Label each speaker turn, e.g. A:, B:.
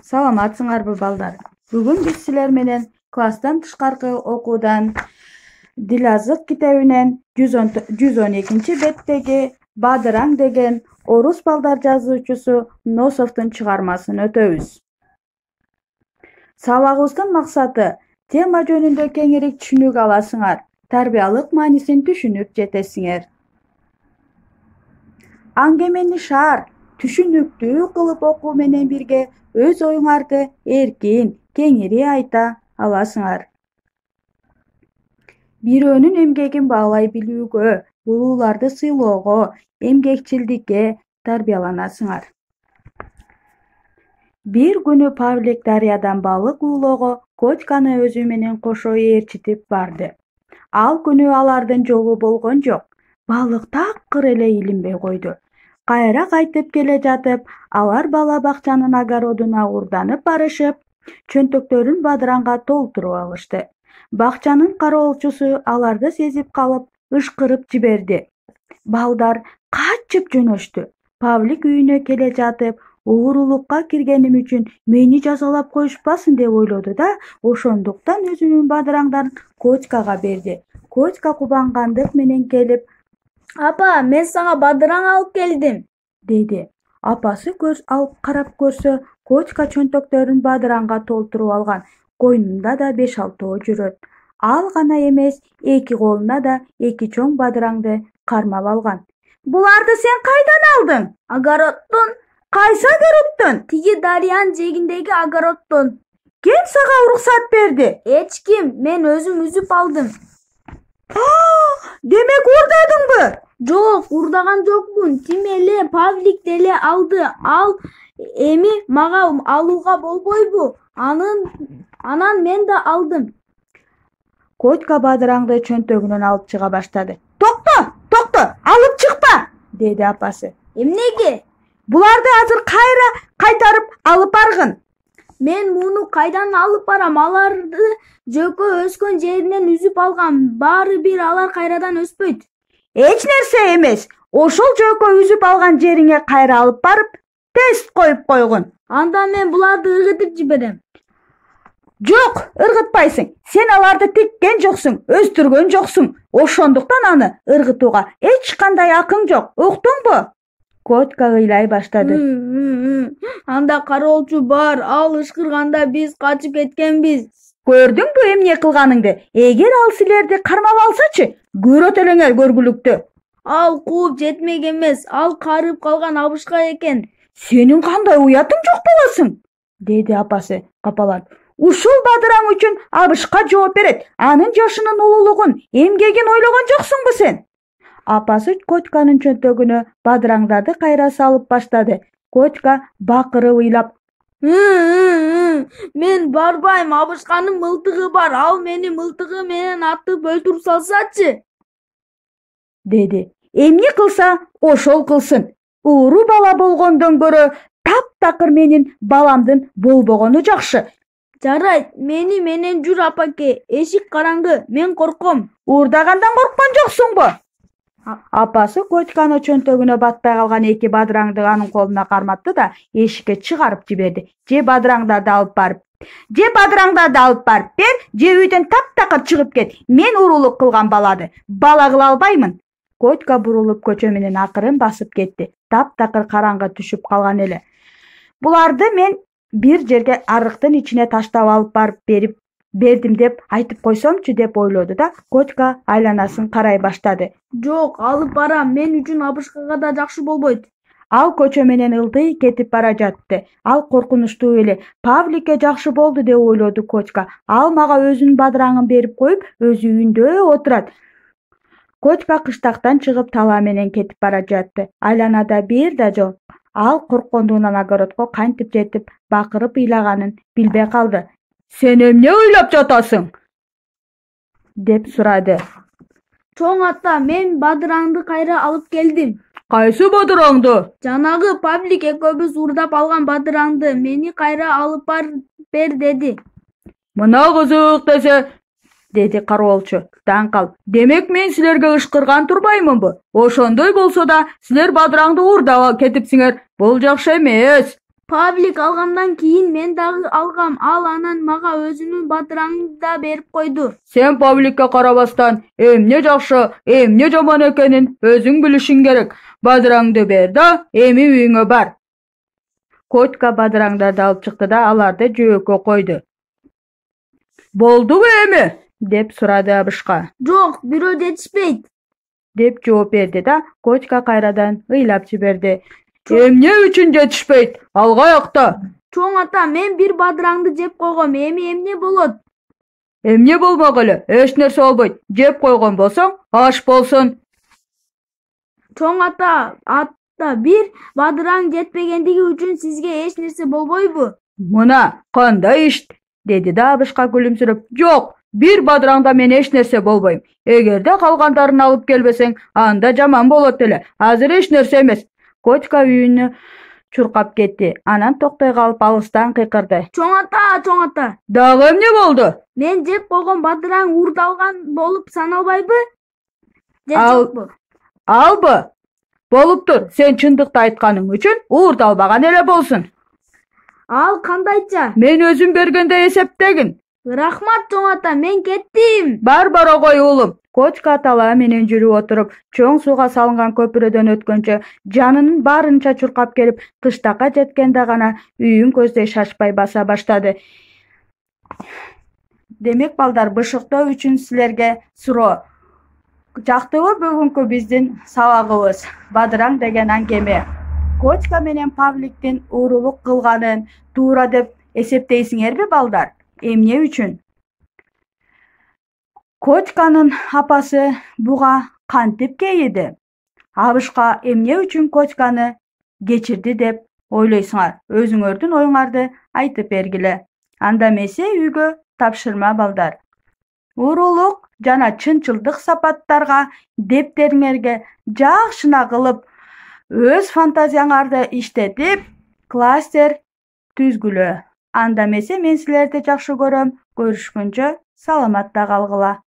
A: Саламатсыңарбы балдар? Бүгүн биз силер менен класстан тышкаркы окуудан Дил азык китебинен 112 беттеги Бадыраң деген орус балдар жазуучусу Носовдун чыгармасын өтөбүз. Сабагыбыздын максаты тема жөнүндө кеңирээк түшүнүк аласыңар, тарбиялык маанисин түшүнүп жетесиңер. Аңгемени шаар, түшүнүктүү кылып окуу менен бирге өз оюңарды эркин, кеңири айта аласыңар. Бирөөнүн эмгегин баалай билүүгө, улууларды сыйлоого, эмгекчилдикке тарбияланасыңар. Бир күнү Павлик дарыядан балык уулоого Котьканы өзү менен кошо ээрчитип барды. Ал күнү алардын жолу болгон жок. Балык такыр эле илинбей койду. Кайра кайтып келе жатып, алар бала бакчанын огородуна уурданып барышып, чөнтөктөрүн Бадыранга толтуруп алышты. Бакчанын кароолчусу аларды сезип калып, ышкырып жиберди. Балдар качып жөнөштү. Павлик үйүнө келе жатып, уурулукка киргеним үчүн мени жазалап коюшпасын деп ойлоду да, ошондуктан өзүнүн Бадыраңдарын Котькага берди. Котька кубангандык менен келип,
B: «Апа, мен сага бадыраң алып келдим»,
A: деди. Апасы алып карап көрсө, Котька чөнтөктөрүн Бадыранга толтуруп алган. Койнунда да 5-6 жүрөт. Ал гана эмес, эки колуна да эки чоң бадыраңды кармап алган.
B: «Буларды сен кайдан алдың?»
A: «Огородтон». «Кайсы огородтон?»
B: «Тиги дарыянын жээгиндеги огородтон».
A: «Ким сага уруксат берди?»
B: «Эч ким, мен өзүм үзүп алдым».
A: Демек уурдадыңбы?
B: Жок, уурдаган жокмун. Тим эле Павлик деле алды. Ал эми мага алууга болбойбу? Анан мен да алдым.
A: Котька бадыраңды чөнтөгүнөн алып чыга баштады. Токто, алып чыкпа, деди апасы.
B: Эмнеге?
A: Буларды азыр кайра кайтарып алып баргын.
B: Мен муну кайдан алып барам? Аларды жөкө өскөн жеринен үзүп алгам. Баары бир алар кайрадан өспөйт.
A: Эч нерсе эмес. Ошол жөкө үзүп алган жериңе кайра алып барып, тест коюп койгун.
B: Анда мен буларды ыргытып жиберем.
A: Жок, ыргытпайсың. Сен аларды тиккен жоксуң, өстүргөн жоксуң. Ошондуктан аны ыргытууга эч кандай акың жок. Уктуңбу? Котька ыйлай баштады.
B: Анда кароолчу бар. Ал ышкырганда биз качып кеткенбиз.
A: Көрдүңбү эмне кылганыңды? Эгер ал силерди кармап алсачы, көрөт элеңер көргүлүктү.
B: Ал кууп жетмек эмес. Ал карып калган абышка экен.
A: Сенин кандай уятың жок болосуң? Деди апасы капаланып. Ушул бадыраң үчүн абышка жооп берет. Анын жашынын улуулугун, эмгегин ойлогон жоксуңбу сен? Апасы Котьканын чөнтөгүнө бадыраңдарды кайра салып баштады. Котька бакырып ыйлап,
B: «Мен барбайм, абышканын мылтыгы бар. Ал мени мылтыгы менен атып өлтүрүп салсачы»,
A: деди. Эмне кылса, ошол кылсын. Ууру бала болгондон көрө таптакыр менин баламдын болбогону жакшы.
B: Жарайт, мени менен жүр апаке. Эшик караңгы, мен корком.
A: Уурдагандан корккон жоксуңбу? Апасы Котьканы чөнтөгүнө батпай калган эки бадыраңды анын колуна карматты да эшикке чыгарып жиберди. Же бадыраңдарды алып барып бер, же үйдөн таптакыр чыгып кет. Мен уурулук кылган балады бала кыла албаймын. Котька бурулуп көчө менен акырын басып кетти. Таптакыр караңгы түшүп калган эле. Буларды мен бир жерге арыктын ичине таштап алып барып бердим деп айтып койсомчу деп ойлоду да, Котька айланасын карай баштады.
B: Жок, алып барам. Мен үчүн абышкага да жакшы болбойт.
A: Ал көчө менен ылдый кетип бара жатты. Ал коркунучтуу эле. Павликке жакшы болду деп ойлоду Котька. Ал мага өзүнүн бадыраңын берип коюп, өзү үйүндө отурат. Котька кыштактан чыгып талаа менен кетип бара жатты. Айланада бир да жок. Ал корккондугунан огородко кантип жетип, бакырып ыйлаганын билбей калды. «Сен эмне ыйлап жатасың?» деп сурады.
B: «Чоң ата, мен бадыраңды кайра алып келдим».
A: «Кайсы бадыраңды?»
B: «Жанагы Павлик экөөбүз уурдап алган бадыраңды. Мени кайра алып бер деди».
A: «Мына кызык десе», деди кароолчу таң калып. «Демек мен силерге ышкырган турбаймынбы? Ошондой болсо да силер бадыраңды уурдап кетипсиңер. Бул жакшы эмес».
B: Павлик алгандан кийин мен дагы алгам. Ал анан мага өзүнүн батыраңды да берип койду.
A: Sen Pavlikке карабастан эмне жакшы, эмне жаман экенин өзүң билишиң керек. Бадыраңды бер да, эми үйүңө бар. Котька бадыраңдарды алып чыкты да аларды жөөккө койду. Болдубу эми? Деп сурады Абышка.
B: Жок, бирөө жетишпейт.
A: Деп жооп берди да Котька кайрадан ыйлап жиберди. Эмне үчүн жетишпейт? Алгаякта.
B: Чоң ата, мен бир бадыраңды жеп койгом. Эми эмне болот?
A: Эмне болмок эле? Эч нерсе болбойт. Жеп койгон болсоң, аш болсун.
B: Чоң ата, бир бадыраң жетпегендиги үчүн сизге эч нерсе болбойбу?
A: Мына кандай иш? Деди да Абышка күлүмсүрөп. Жок, бир бадыраңда мен эч нерсе болбойм. Эгерде калгандарын алып келбесең, анда жаман болот эле. Азыр эч нерсе эмес. Котька үйүнө чуркап кетти. Анан токтой калып алыстан кыйкырды.
B: Чоң ата.
A: Дагы эмне болду?
B: Мен жеп койгон бадыраң уурдалган болуп саналбайбы? Же жокпу?
A: Албы. Болуптур. Сен чындыкты айтканың үчүн уурдалбаган эле болсун.
B: Ал кандайча?
A: Мен өзүм бергенде эсептегин.
B: Рахмат чоң ата, мен кеттим.
A: Бара кой уулум. Котька талаа менен жүрүп отуруп, чоң сууга салынган көпүрөдөн өткөнчө жанынын баарынча чуркап келип, кыштакка жеткенде гана үйүн көздөй шашпай баса баштады. Демек балдар, бышыктоо үчүн силерге суроо. Жактыбы бүгүнкү биздин сабагыбыз? Бадыраң деген аңгеме. Котька менен Павликтин уурулук кылганын туура деп эсептейсиңерби балдар? Эмне үчүн? Котьканын апасы буга кантип кейиди? Абышка эмне үчүн Котьканы кечирди деп ойлойсуңар? Өзүңөрдүн оюңарды айтып бергиле. Анда эмесе үйгө тапшырма балдар. Уурулук жана чынчылдык сапаттарга дептериңерге жакшына кылып, өз фантазияңарды иштетип, кластер түзгүлө. Анда эмесе мен силерди жакшы көрөм. Көрүшкөнчө саламатта калгыла.